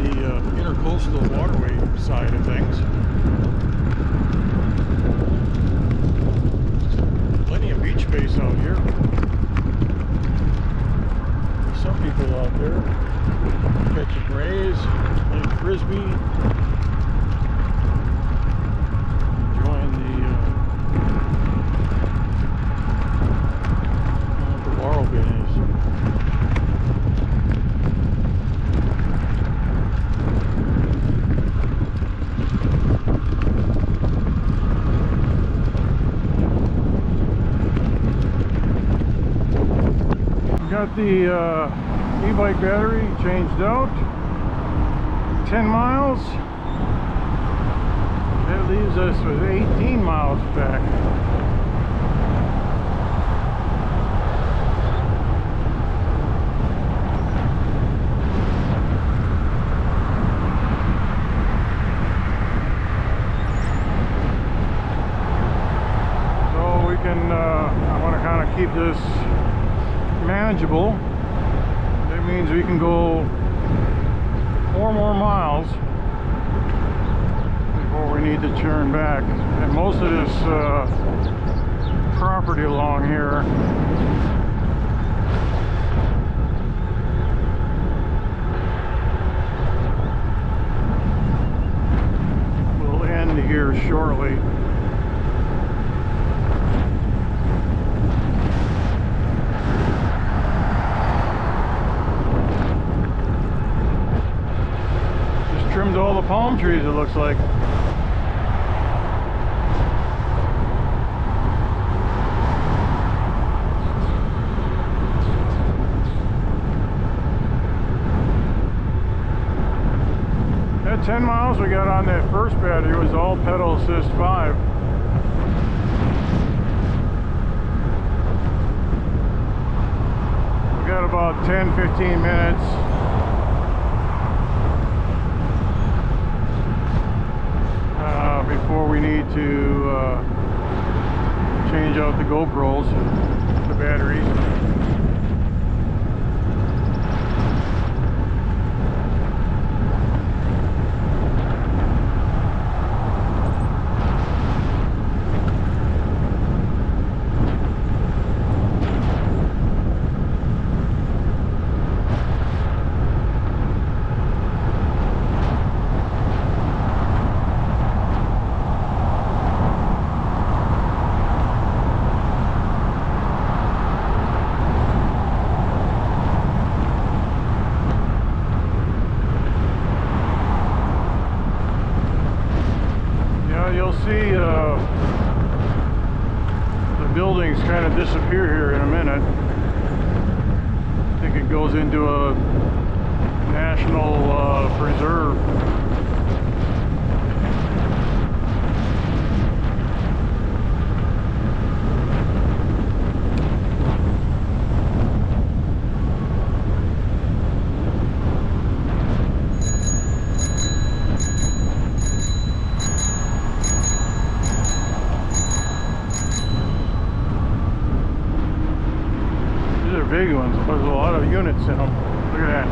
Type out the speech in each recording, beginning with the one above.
the intercoastal waterway side of things. Plenty of beach space out here. Some people out there catching rays, playing frisbee, enjoying the laurel beds. Got the e-bike battery changed out. 10 miles. That leaves us with 18 miles back. So we can, I want to kind of keep this manageable. That means we can go 4 more miles before we need to turn back. And most of this property along here will end here shortly. Trimmed all the palm trees, it looks like. That 10 miles we got on that first battery was all pedal assist 5. We got about 10-15 minutes. Before we need to change out the GoPros, the batteries. See the buildings kind of disappear here in a minute. I think it goes into a national preserve. Big ones. There's a lot of units in them. Look at that.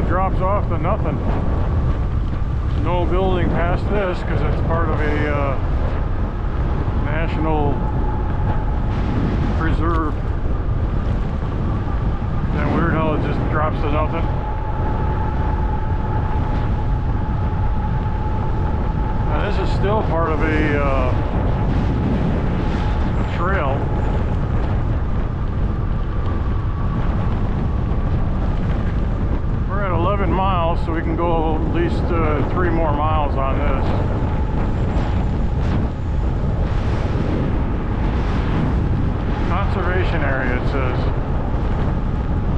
Drops off to nothing. No building past this because it's part of a national preserve. Isn't that weird how it just drops to nothing? Now this is still part of a trail. We're at 11 miles, so we can go at least 3 more miles on this. Conservation recreation area, it says.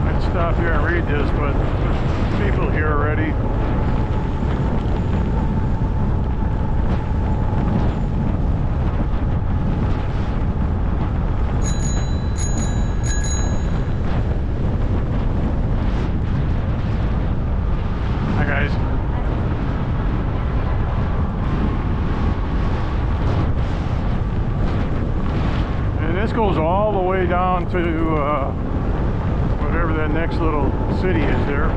I'd stop here and read this, but there's people here already. Hi guys. And this goes all the way down to whatever that next little city is there.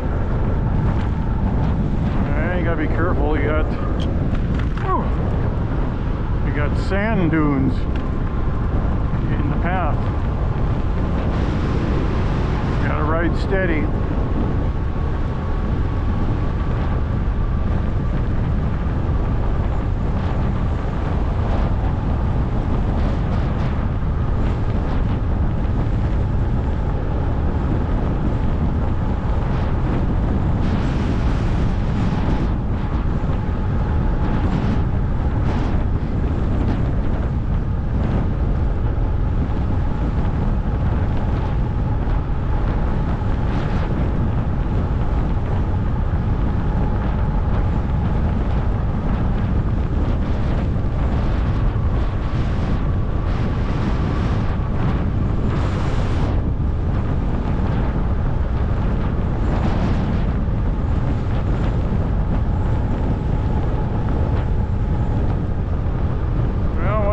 And you gotta be careful. You got sand dunes in the path. You gotta ride steady.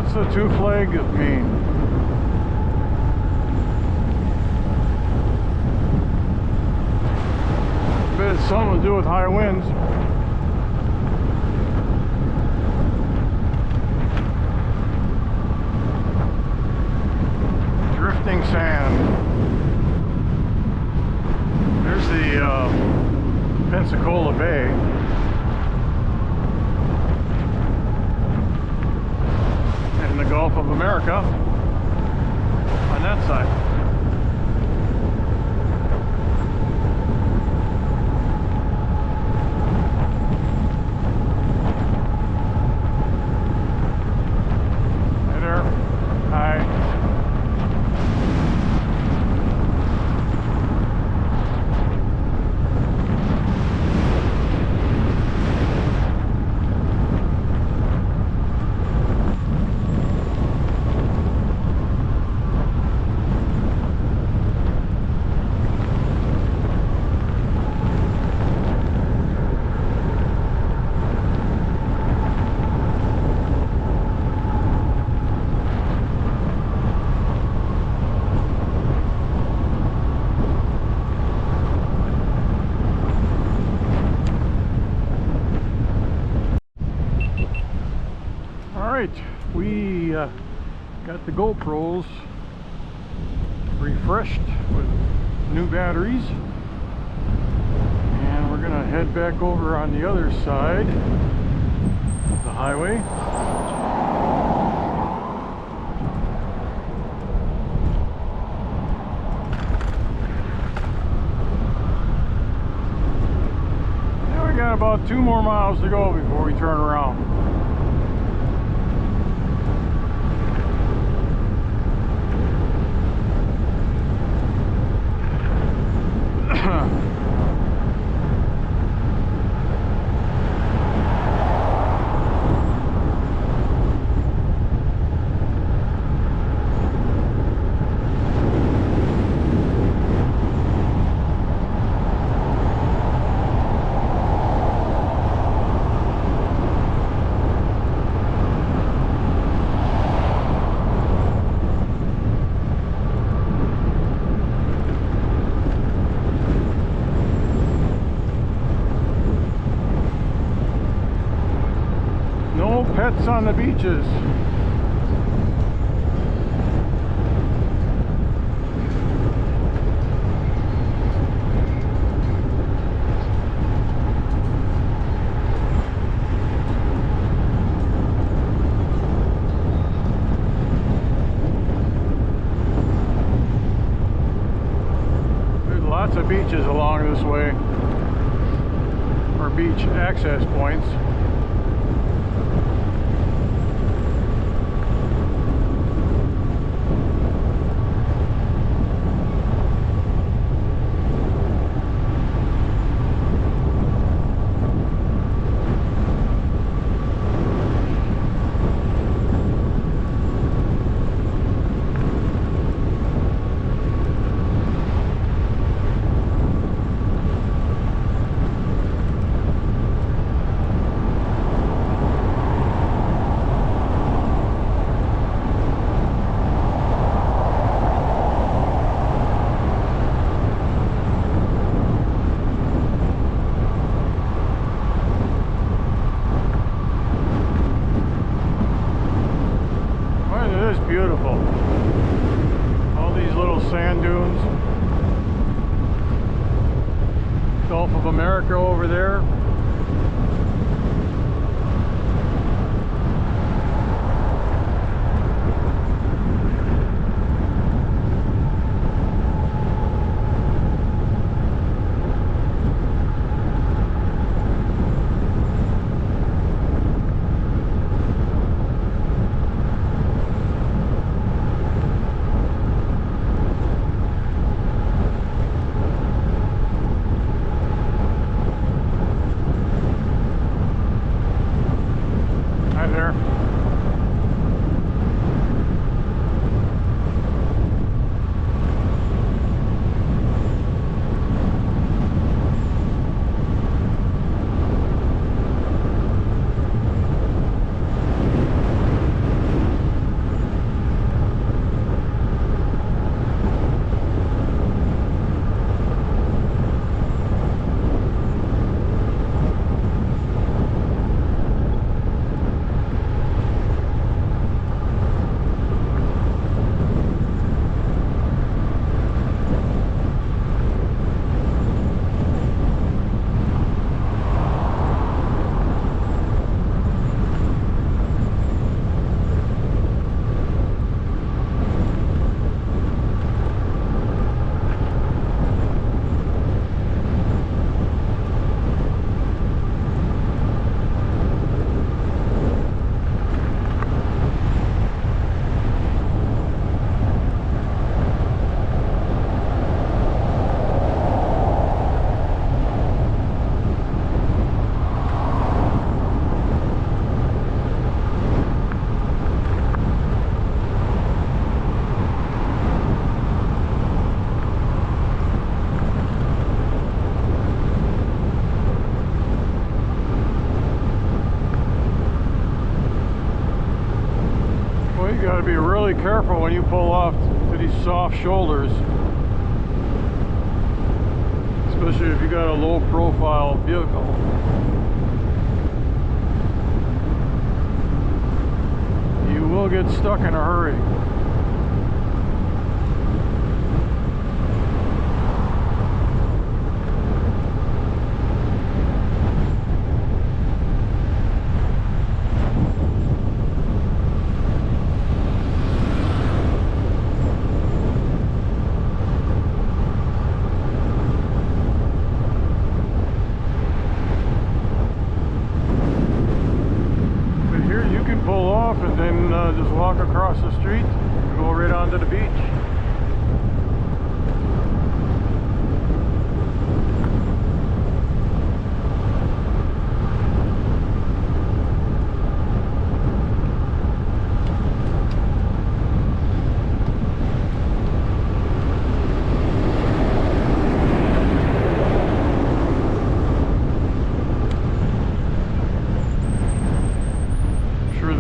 The two flag mean? I bet it's something to do with high winds. Drifting sand. There's the Pensacola Bay. The Gulf of America on that side. Hey there. Hi. We got the GoPros refreshed with new batteries, and we're gonna head back over on the other side of the highway. And we got about 2 more miles to go before we turn around. Pets on the beaches. There's lots of beaches along this way, or beach access points. beautiful. All these little sand dunes. Gulf of America over there. Be really careful when you pull off to these soft shoulders, especially if you got a low profile vehicle. You will get stuck in a hurry. And then just walk across the street and go right onto the beach.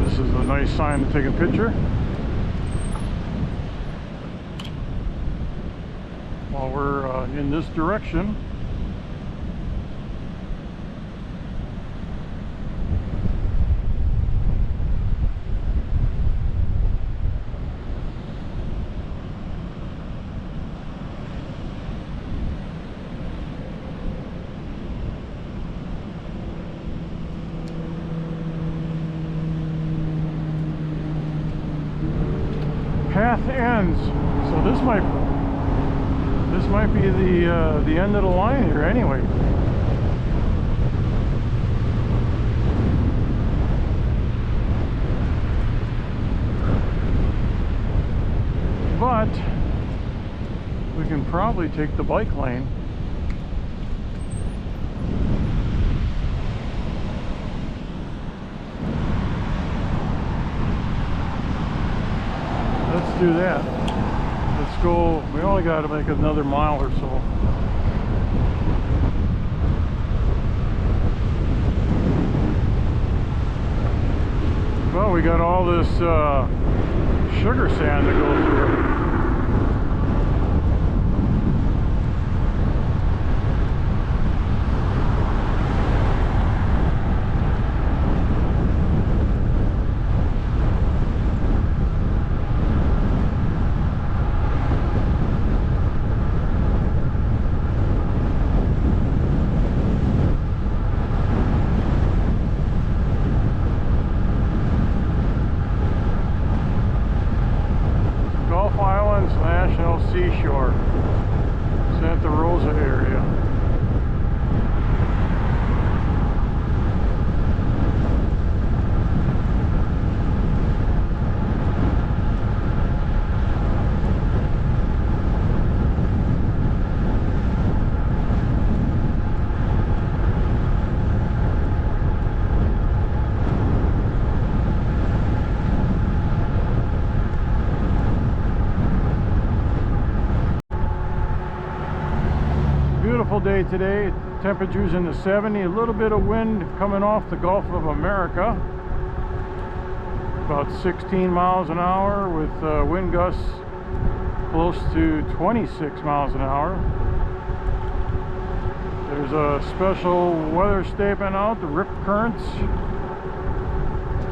This is a nice sign to take a picture while we're in this direction. Path ends, so this might be the end of the line here anyway. But we can probably take the bike lane. Let's do that. Let's go. We only got to make another mile or so. Well, we got all this sugar sand to go through. National Seashore, Santa Rosa area. Beautiful day today. Temperatures in the 70s, a little bit of wind coming off the Gulf of America, about 16 miles an hour with wind gusts close to 26 miles an hour. There's a special weather statement out, the rip currents,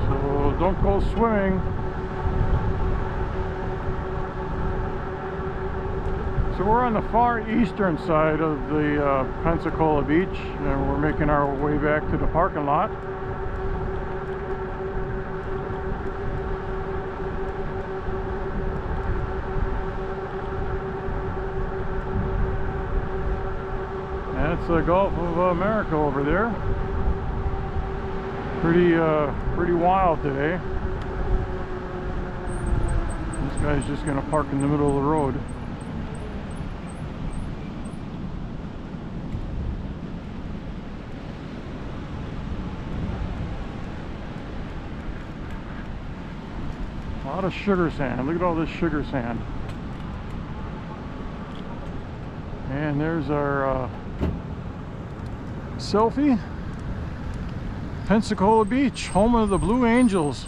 so don't go swimming. So we're on the far eastern side of the Pensacola Beach, and we're making our way back to the parking lot. That's the Gulf of America over there. Pretty wild today. This guy's just gonna park in the middle of the road. A lot of sugar sand. Look at all this sugar sand. And there's our selfie. Pensacola Beach, home of the Blue Angels.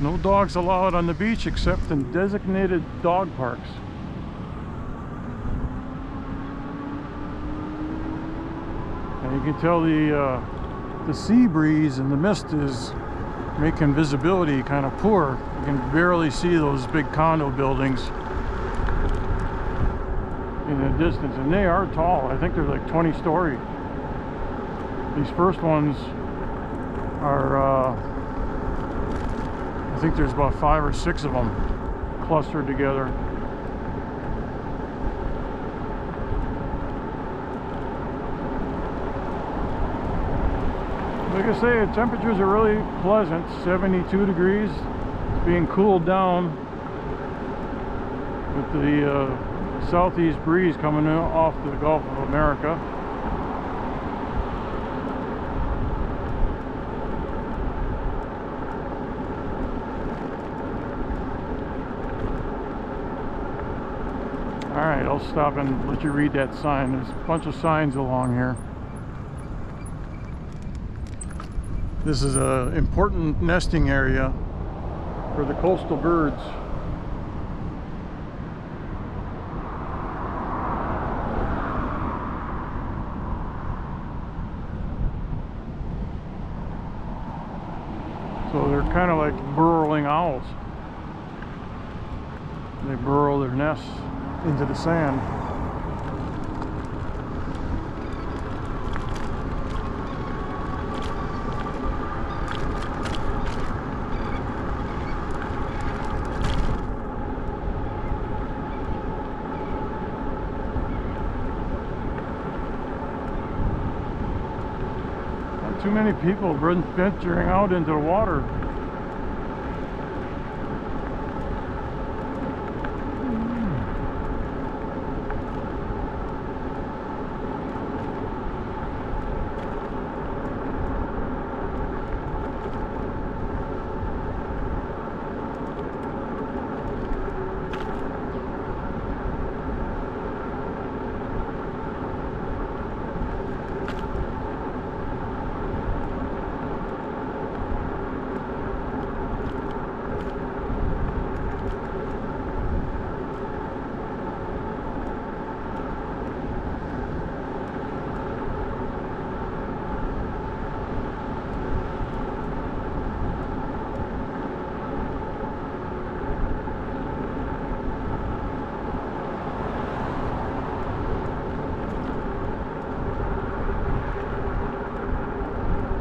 No dogs allowed on the beach except in designated dog parks. And you can tell the sea breeze and the mist is making visibility kind of poor. You can barely see those big condo buildings in the distance, and they are tall. I think they're like 20-story. These first ones are I think there's about 5 or 6 of them clustered together. Like I say, the temperatures are really pleasant, 72 degrees. It's being cooled down with the southeast breeze coming off the Gulf of America. All right, I'll stop and let you read that sign. There's a bunch of signs along here. This is an important nesting area for the coastal birds. So they're kind of like burrowing owls. They burrow their nests into the sand. Too many people venturing out into the water.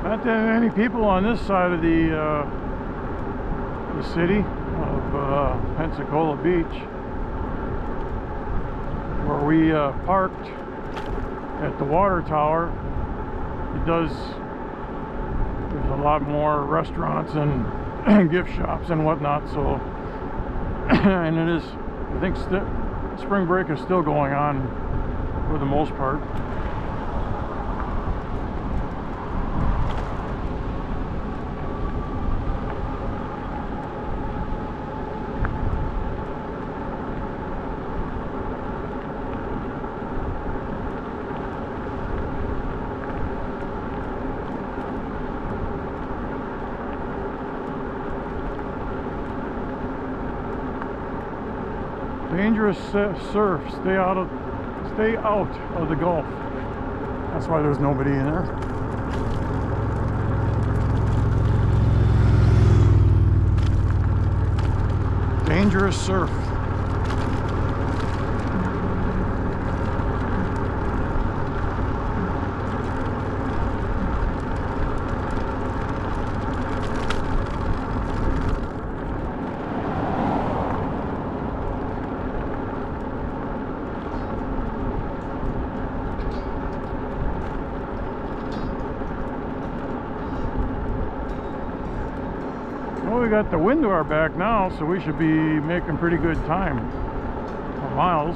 Not that many people on this side of the city. Pensacola Beach, where we parked at the water tower. There's a lot more restaurants and gift shops and whatnot, so and it is, I think spring break is still going on for the most part. Dangerous surf. Stay out of the Gulf. That's why there's nobody in there. Dangerous surf. We got the wind to our back now, so we should be making pretty good time for miles.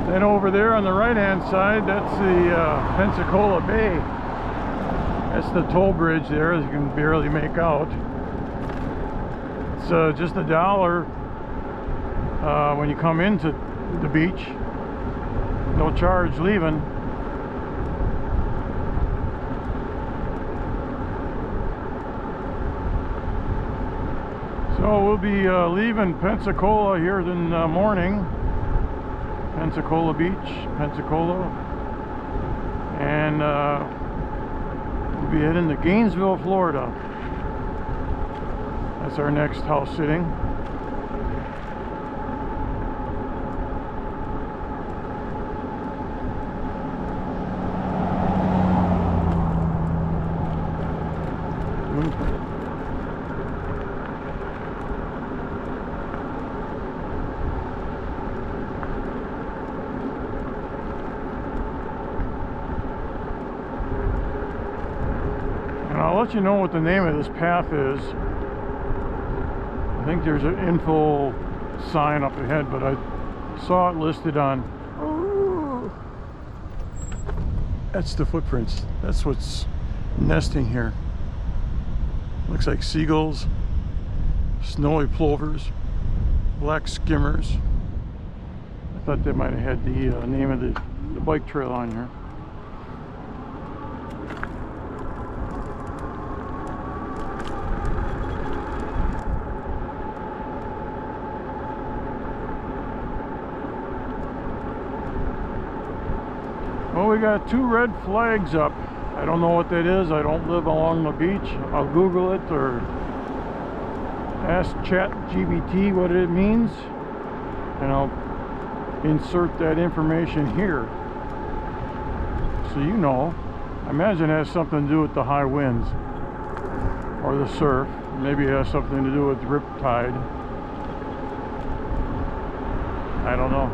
Then over there on the right hand side, that's the Pensacola Bay. That's the toll bridge there, as you can barely make out. It's just $1 when you come into the beach. No charge leaving. So we'll be leaving Pensacola here in the morning. Pensacola Beach, Pensacola. And we'll be heading to Gainesville, Florida. That's our next house sitting. I'll let you know what the name of this path is. I think there's an info sign up ahead, but I saw it listed on. Oh, that's the footprints. That's what's nesting here. Looks like seagulls, snowy plovers, black skimmers. I thought they might have had the name of the bike trail on here. Well, we got 2 red flags up. I don't know what that is. I don't live along the beach. I'll Google it or ask ChatGPT what it means, and I'll insert that information here. So you know, I imagine it has something to do with the high winds or the surf. Maybe it has something to do with riptide. I don't know.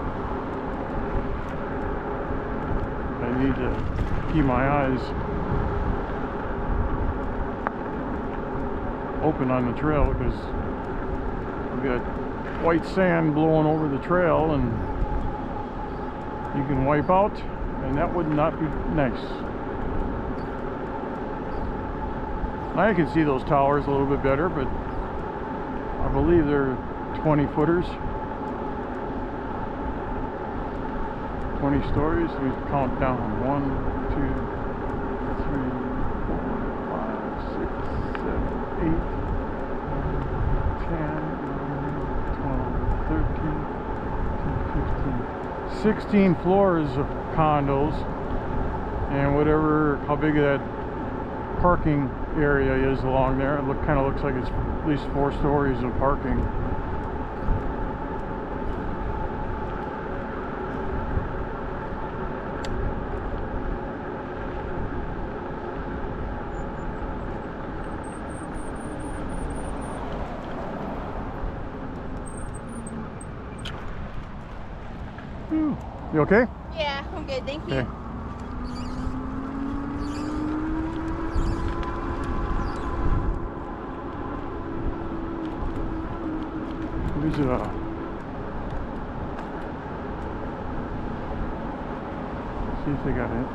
I need to keep my eyes open on the trail, because we've got white sand blowing over the trail and you can wipe out, and that would not be nice. I can see those towers a little bit better, but I believe they're 20 footers. 20 stories. We count down 1, 2, 3, 4, 5, 6, 7, 8, 9, 12, 13, 16 floors of condos, and whatever, how big that parking area is along there. It kind of looks like it's at least 4 stories of parking. You okay? Yeah, I'm good. Thank you. Okay. There's see if they got it.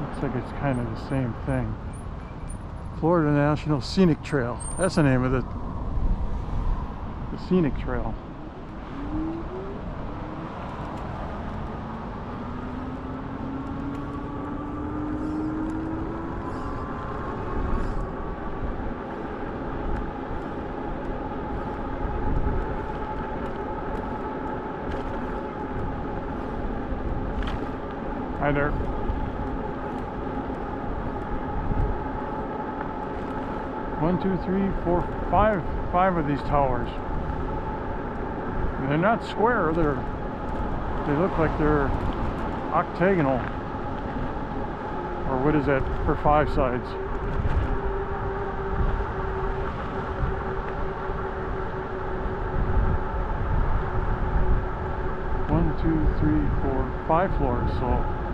Looks like it's kind of the same thing. Florida National Scenic Trail. That's the name of it. The Scenic Trail. Hi there. One, two, three, four, five of these towers. And they're not square, they look like they're octagonal. Or what is that for 5 sides? One, two, three, four, 5 floors, so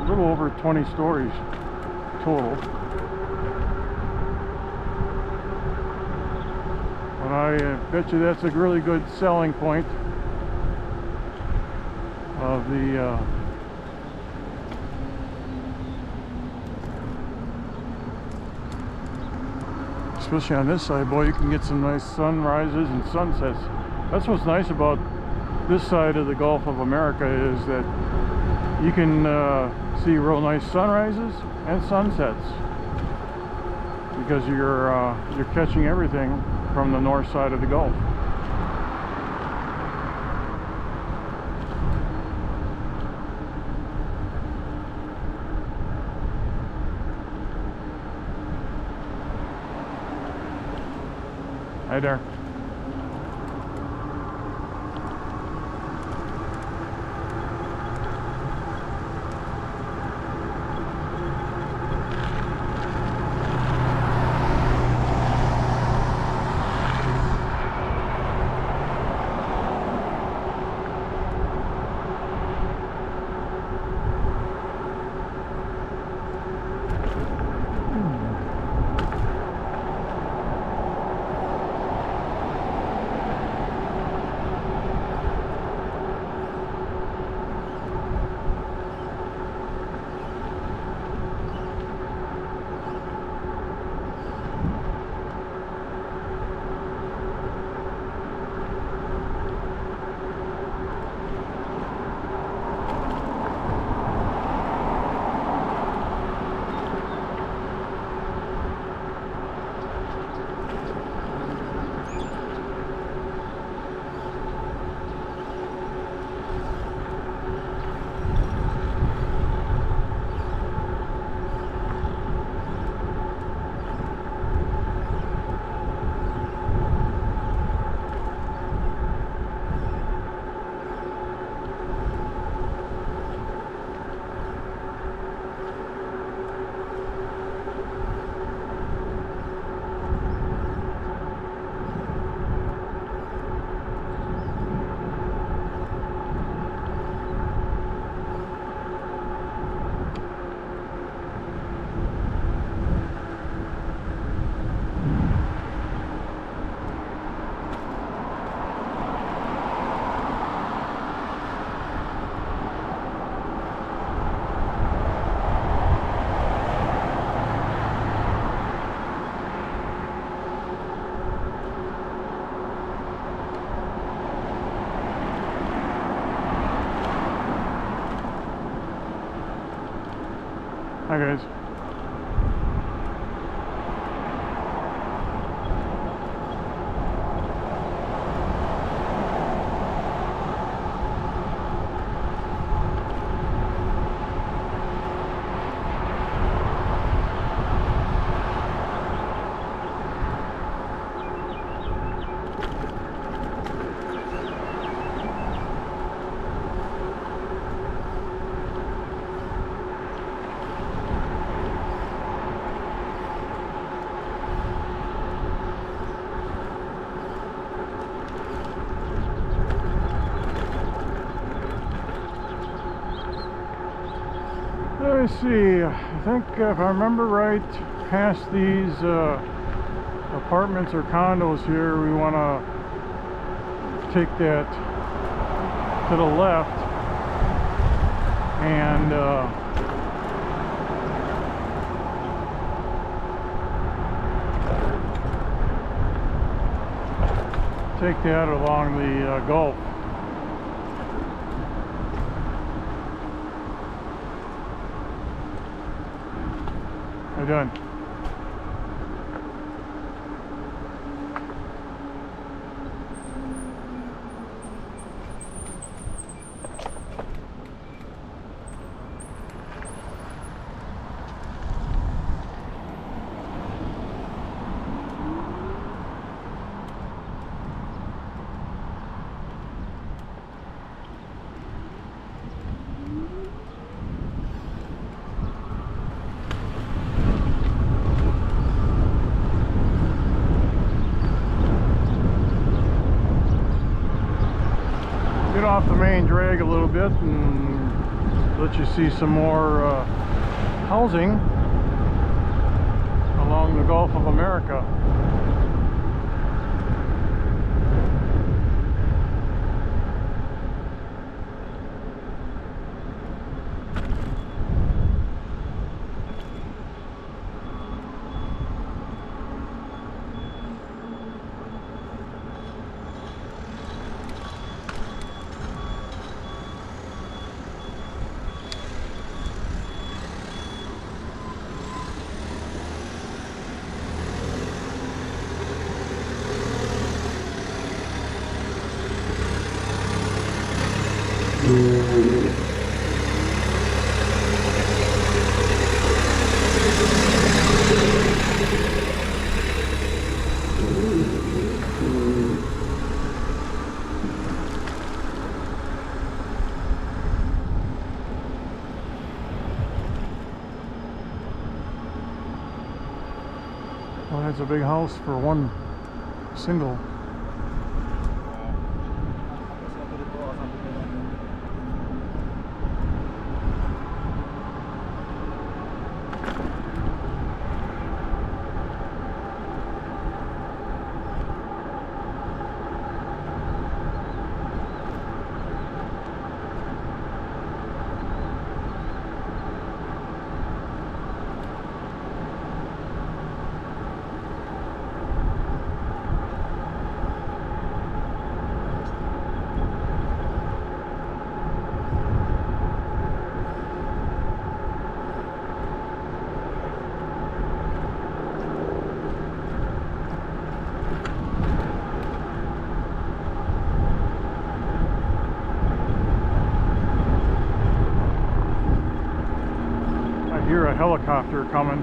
a little over 20 stories total. But I bet you that's a really good selling point of the especially on this side, boy, you can get some nice sunrises and sunsets. That's what's nice about this side of the Gulf of America, is that you can see real nice sunrises and sunsets because you're catching everything from the north side of the Gulf. Hi there. Hi guys. me see. I think if I remember right, past these apartments or condos here, we want to take that to the left and take that along the Gulf. I'm done. Get off the main drag a little bit and let you see some more housing along the Gulf of America. Well, that's a big house for one single. Hear a helicopter coming.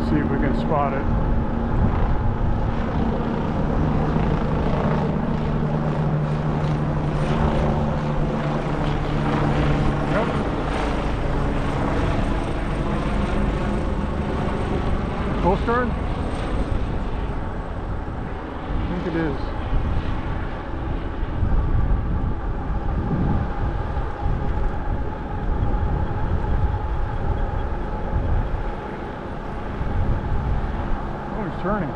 See if we can spot it. Yep. Coast Guard? I think it is. Turning.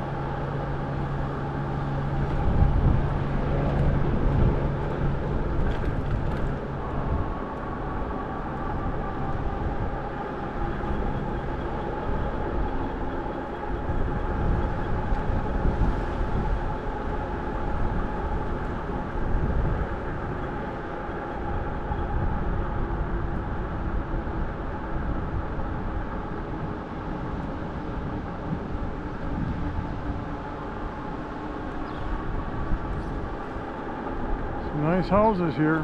Nice houses here.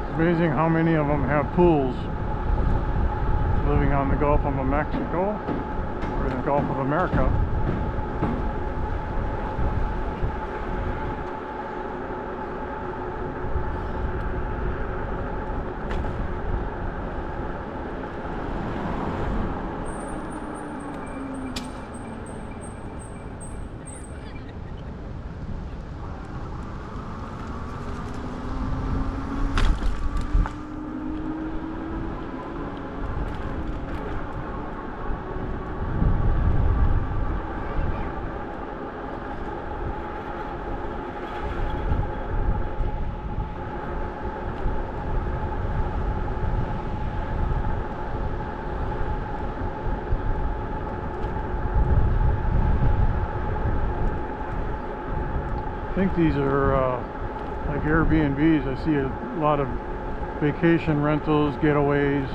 It's amazing how many of them have pools. Living on the Gulf of Mexico or the Gulf of America. think these are like Airbnbs. I see a lot of vacation rentals, getaways.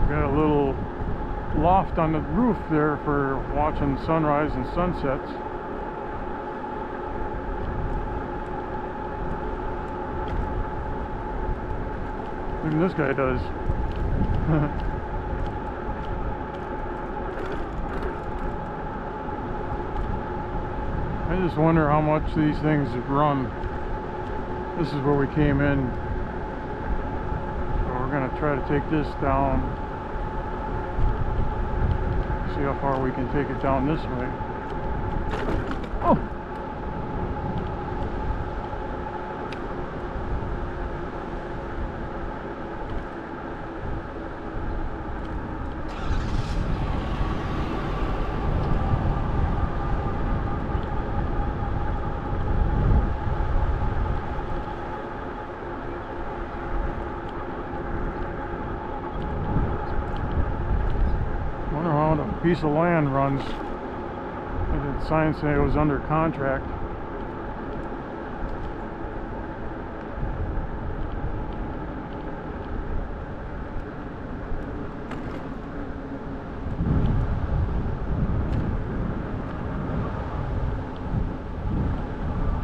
Got a little loft on the roof there for watching sunrise and sunsets. Even this guy does. I just wonder how much these things run. This is where we came in. So we're going to try to take this down. See how far we can take it down this way. Oh! Piece of land runs. It did sign say it was under contract.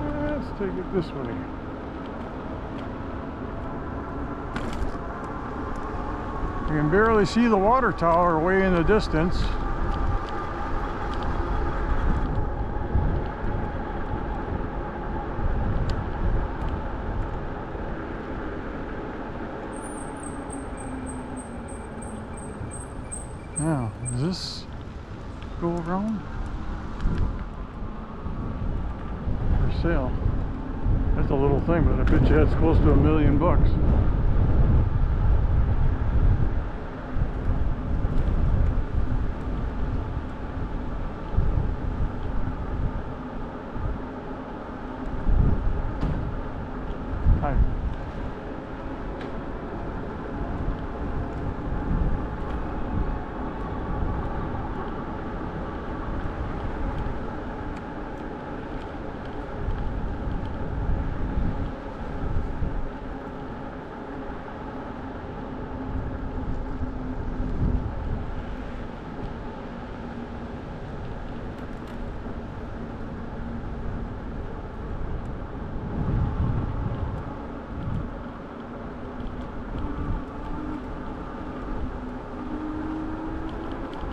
Let's take it this way. You can barely see the water tower way in the distance. Now, does this go around? For sale. That's a little thing, but I bet you that's close to $1 million. Hi.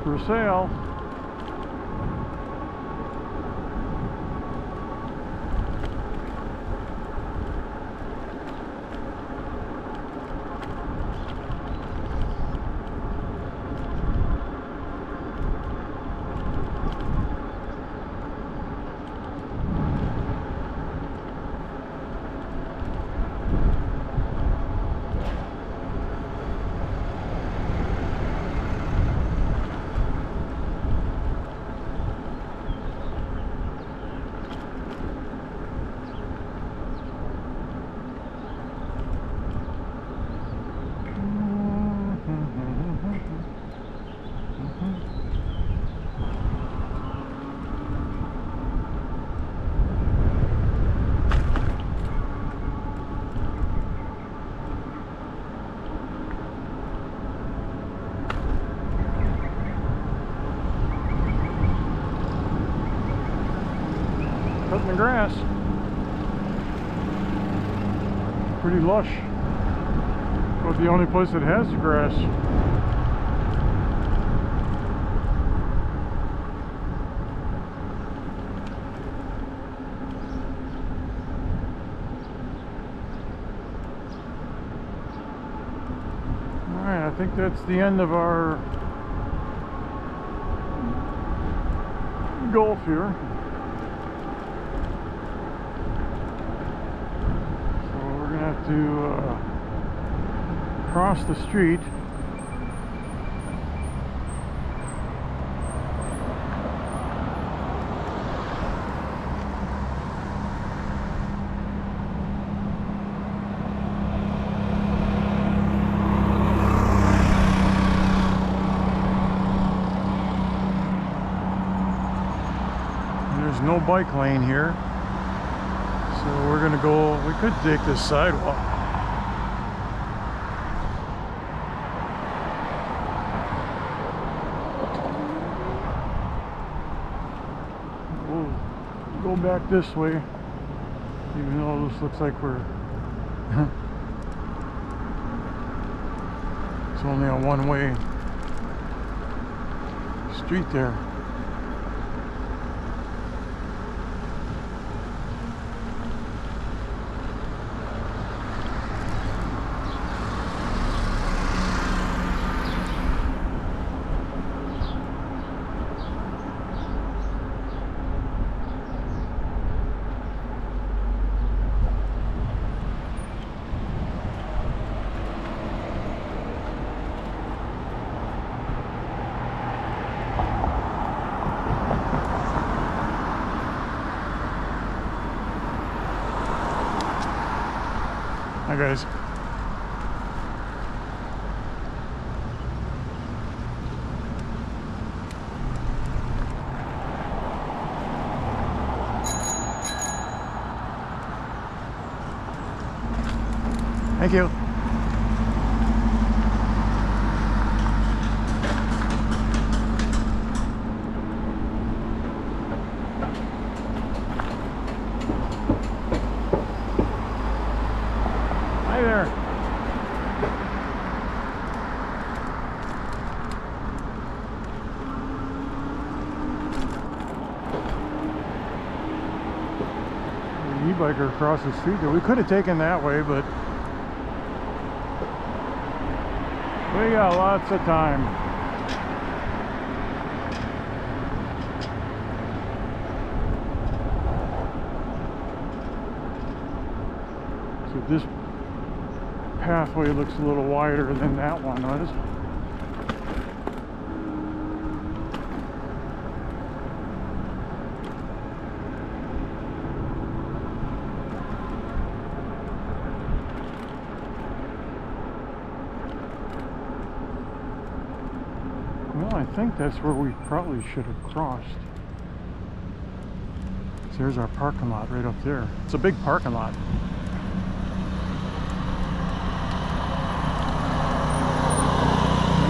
For sale. Cutting the grass. Pretty lush. But the only place that has the grass. Alright, I think that's the end of our Gulf here. To cross the street. no bike lane here. So we're gonna go, we could take this sidewalk. We'll go back this way, even though this looks like we're it's only a one-way street there. Hi guys. Thank you. Hi there. The e-biker across the street there. We could have taken that way, but we got lots of time. So this pathway looks a little wider than that one was. Well, I think that's where we probably should have crossed. So there's our parking lot right up there. It's a big parking lot.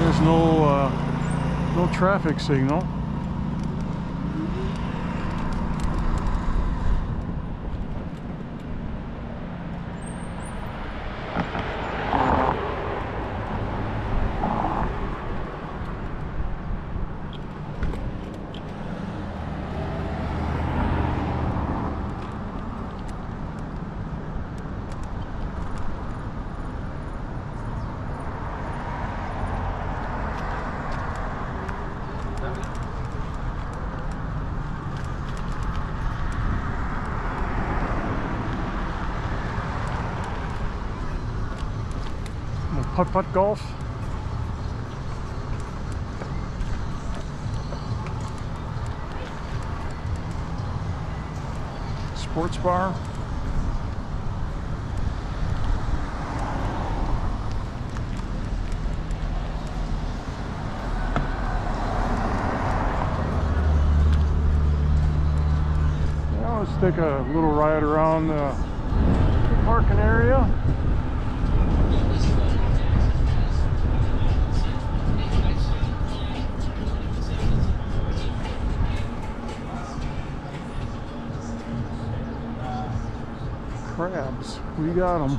There's no traffic signal. Putt-putt golf. Sports bar. Now let's take a little ride around the parking area. Crabs, we got them.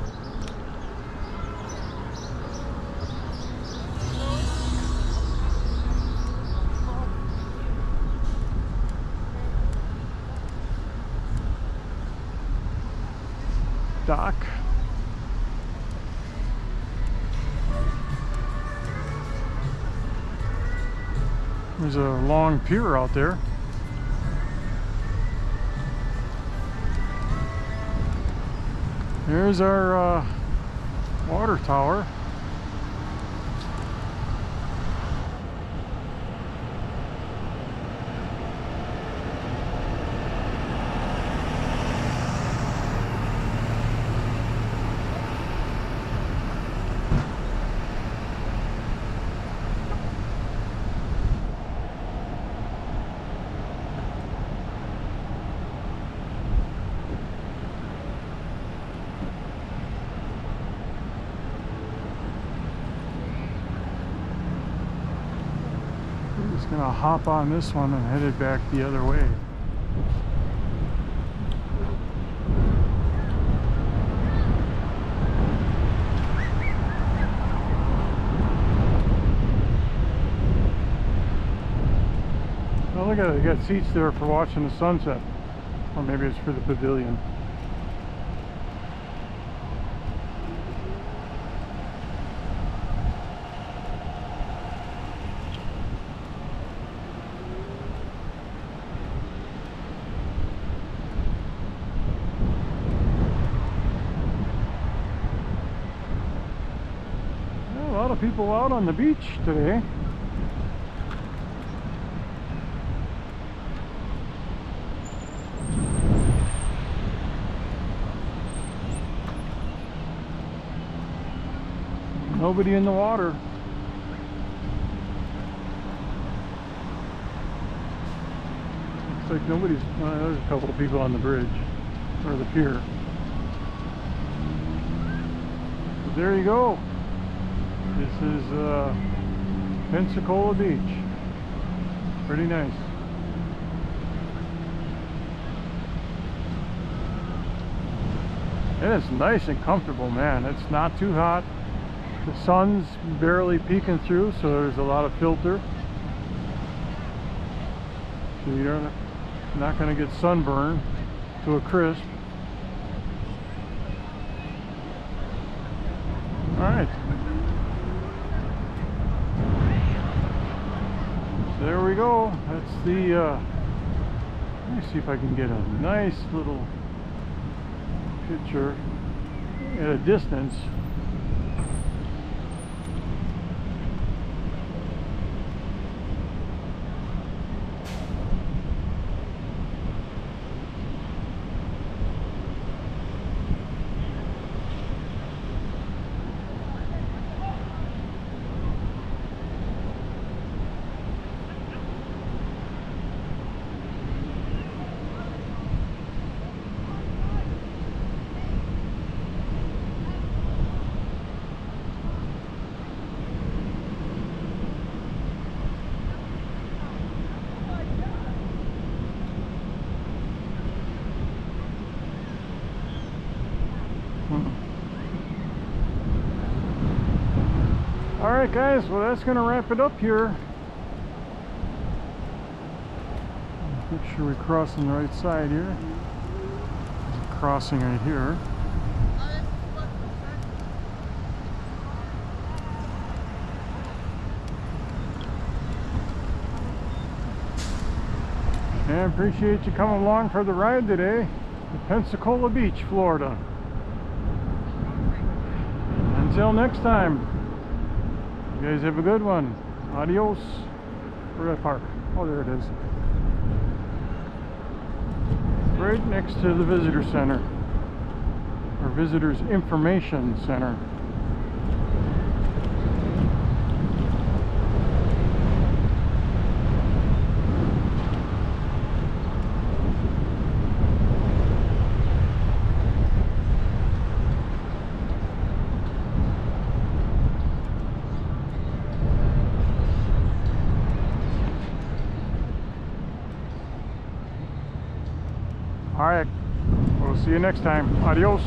Dock. There's a long pier out there. There's our water tower. Just gonna hop on this one and head it back the other way. Oh, look at it, they got seats there for watching the sunset. Or maybe it's for the pavilion. A lot of people out on the beach today. Nobody in the water. Looks like nobody's. There's a couple of people on the bridge or the pier. But there you go. This is Pensacola Beach. Pretty nice. And it's nice and comfortable, man. It's not too hot. The sun's barely peeking through, so there's a lot of filter. So you're not going to get sunburned to a crisp. Alright. So there we go. That's the, let me see if I can get a nice little picture at a distance. Alright guys, well that's going to wrap it up here. Make sure we cross on the right side here. There's a crossing right here. And I appreciate you coming along for the ride today to Pensacola Beach, Florida. Until next time. You guys have a good one. Adios. Where did I park? Oh, there it is. Right next to the visitor center. Or visitors information center. Alright, we'll see you next time. Adios.